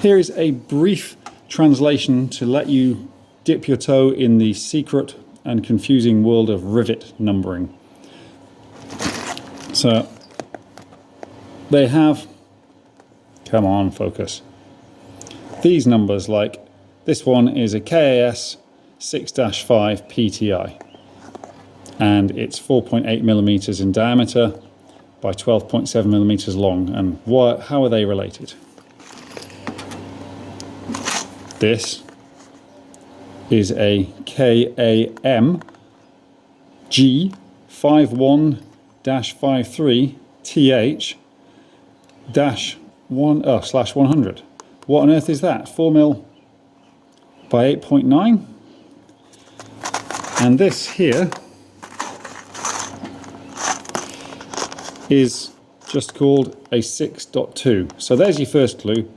Here is a brief translation to let you dip your toe in the secret and confusing world of rivet numbering. So they have, come on, focus, these numbers, like this one is a KAS 6-5 PTI, and it's 4.8 millimeters in diameter by 12.7 millimeters long. And how are they related? This is a KAM G51-53 TH-1/100. What on earth is that? 4 mil by 8.9. And this here is just called a 6.2. So there's your first clue,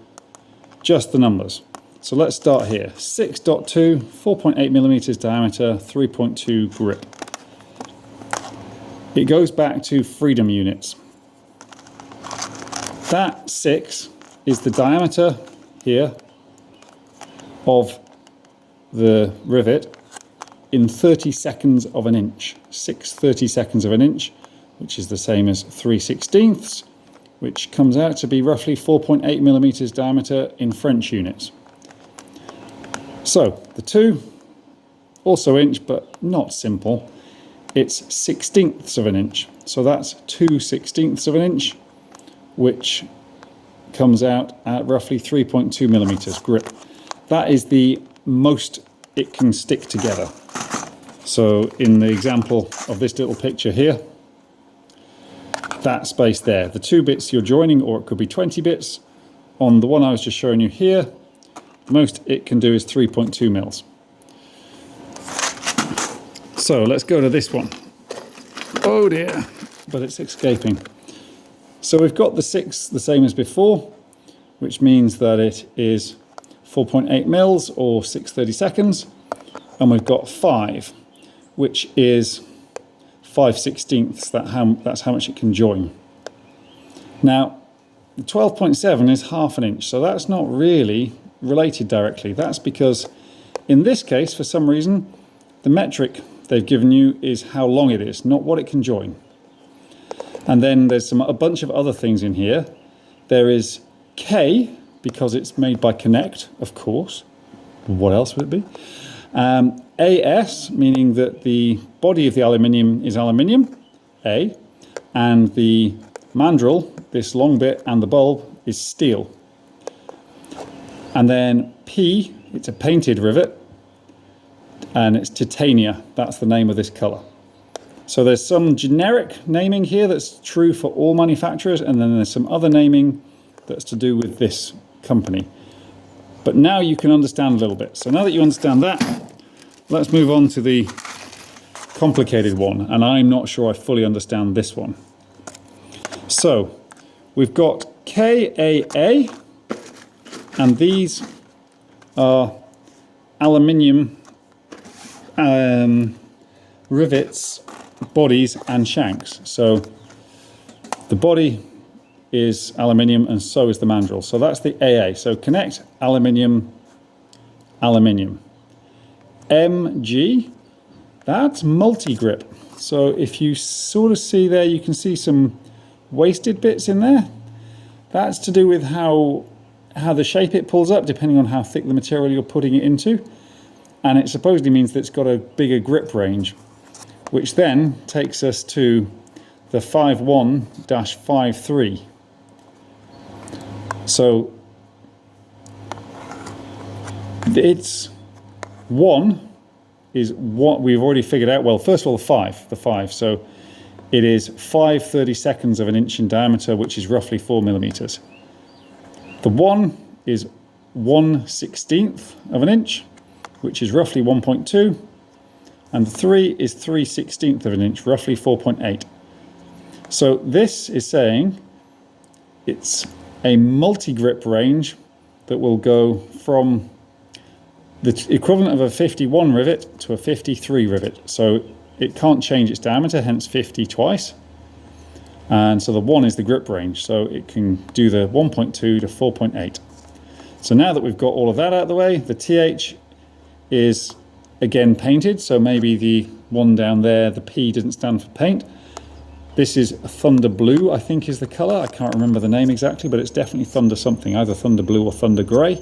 just the numbers. So let's start here. 6.2, 4.8 millimeters diameter, 3.2 grip. It goes back to freedom units. That 6 is the diameter here of the rivet in 30 seconds of an inch. 6 30-seconds of an inch, which is the same as 3/16, which comes out to be roughly 4.8 millimeters diameter in French units. So the 2, also inch, but not simple. It's 1/16 of an inch. So that's 2/16 of an inch, which comes out at roughly 3.2 millimeters grip. That is the most it can stick together. So in the example of this little picture here, that space there, the 2 bits you're joining, or it could be 20 bits, on the one I was just showing you here, the most it can do is 3.2 mils. So let's go to this one. Oh dear, but it's escaping. So we've got the 6 the same as before, which means that it is 4.8 mils or 6 30-seconds. And we've got 5, which is 5/16. That's how much it can join. Now, the 12.7 is half an inch, so that's not really related directly. That's because in this case, for some reason, the metric they've given you is how long it is, not what it can join. And then there's a bunch of other things in here. There is K, because it's made by Connect, of course. What else would it be? AS, meaning that the body of the aluminium is aluminium, A, and the mandrel, this long bit, and the bulb is steel. And then P, it's a painted rivet, and it's titania. That's the name of this color. So there's some generic naming here that's true for all manufacturers, and then there's some other naming that's to do with this company. But now you can understand a little bit. So now that you understand that, let's move on to the complicated one, and I'm not sure I fully understand this one. So we've got KAA, and these are aluminium rivets, bodies and shanks. So the body is aluminium and so is the mandrel. So that's the AA. So Connect, aluminium, aluminium. MG, that's multi-grip. So if you sort of see there, you can see some wasted bits in there. That's to do with how the shape it pulls up, depending on how thick the material you're putting it into. And it supposedly means that it's got a bigger grip range, which then takes us to the 51-53. So it's 1 is what we've already figured out. Well, first of all, the 5. So it is 5 30-seconds of an inch in diameter, which is roughly 4 millimeters. The 1 is 1/16 of an inch, which is roughly 1.2. And the 3 is 3/16 of an inch, roughly 4.8. So this is saying it's a multi-grip range that will go from the equivalent of a 51 rivet to a 53 rivet. So it can't change its diameter, hence 50 twice. And so the 1 is the grip range, so it can do the 1.2 to 4.8. So now that we've got all of that out of the way, the TH is again painted, so maybe the one down there, the P didn't stand for paint. This is Thunder Blue, I think is the colour. I can't remember the name exactly, but it's definitely Thunder something, either Thunder Blue or Thunder Grey.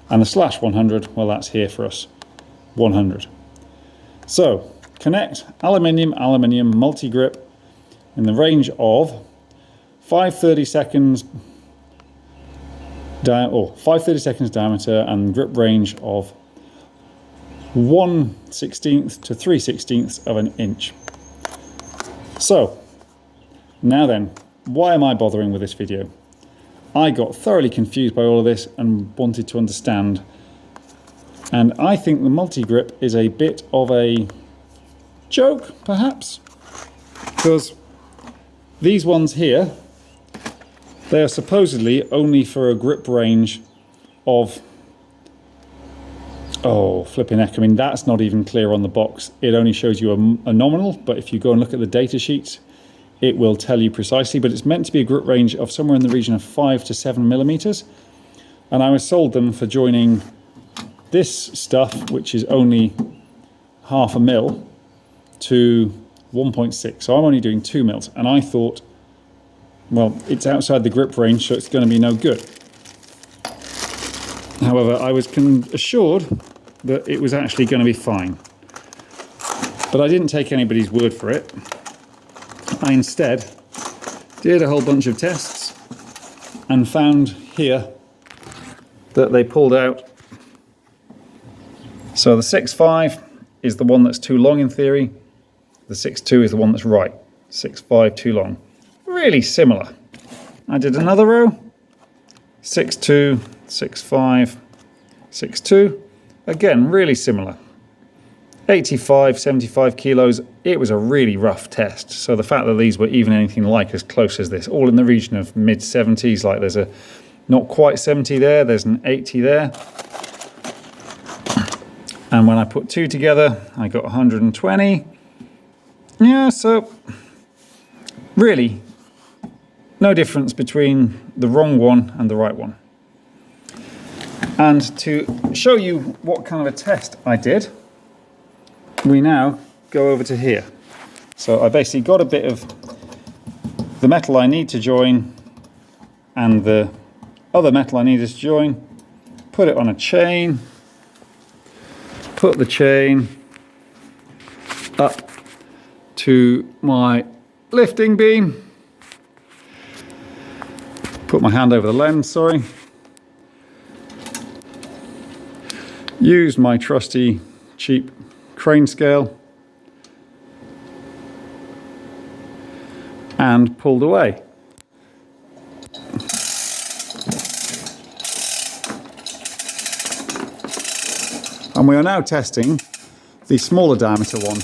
And the slash 100, well, that's here for us, 100. So, connect aluminium, aluminium, multi-grip in the range of 530 seconds 530 seconds diameter and grip range of 1/16 to 3/16 of an inch. So, now then, why am I bothering with this video? I got thoroughly confused by all of this and wanted to understand. And I think the multi-grip is a bit of a joke, perhaps, because these ones here, they are supposedly only for a grip range of, oh, flipping heck, I mean, that's not even clear on the box. It only shows you a nominal, but if you go and look at the data sheets, it will tell you precisely, but it's meant to be a grip range of somewhere in the region of 5 to 7 millimeters. And I was sold them for joining this stuff, which is only half a mil, to 1.6. So I'm only doing 2 mils. And I thought, well, it's outside the grip range, so it's going to be no good. However, I was assured that it was actually going to be fine. But I didn't take anybody's word for it. I instead did a whole bunch of tests and found here that they pulled out. So the 6.5 is the one that's too long in theory. The 6.2 is the one that's right. 6.5 too long. Really similar. I did another row. 6.2, 6.5, 6.2. Again, really similar. 85, 75 kilos. It was a really rough test. So the fact that these were even anything like as close as this, all in the region of mid 70s, like there's a not quite 70 there, there's an 80 there. And when I put two together, I got 120. Yeah, so really no difference between the wrong one and the right one. And to show you what kind of a test I did, we now go over to here. So I basically got a bit of the metal I need to join and the other metal I needed to join, put it on a chain, put the chain up to my lifting beam, put my hand over the lens, sorry, used my trusty cheap crane scale and pulled away. And we are now testing the smaller diameter one.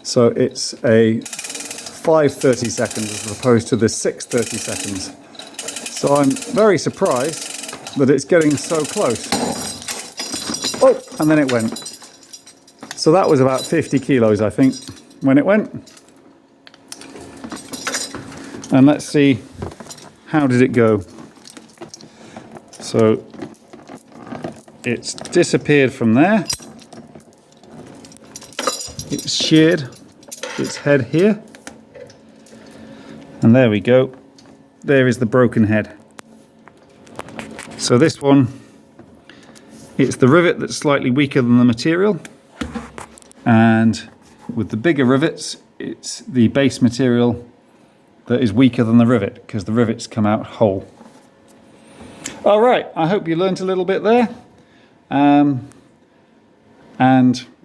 So it's a 5/30 seconds as opposed to the 6/30 seconds. So I'm very surprised that it's getting so close. Oh, and then it went. So that was about 50 kilos, I think, when it went. And let's see, how did it go? So it's disappeared from there. It's sheared its head here. And there we go. There is the broken head. So this one, it's the rivet that's slightly weaker than the material. And with the bigger rivets, it's the base material that is weaker than the rivet because the rivets come out whole. All right, I hope you learned a little bit there. And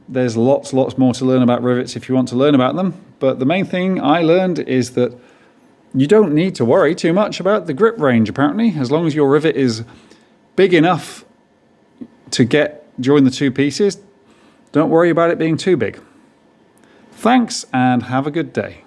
there's lots more to learn about rivets if you want to learn about them. But the main thing I learned is that you don't need to worry too much about the grip range, apparently, as long as your rivet is big enough to join the two pieces. Don't worry about it being too big. Thanks and have a good day.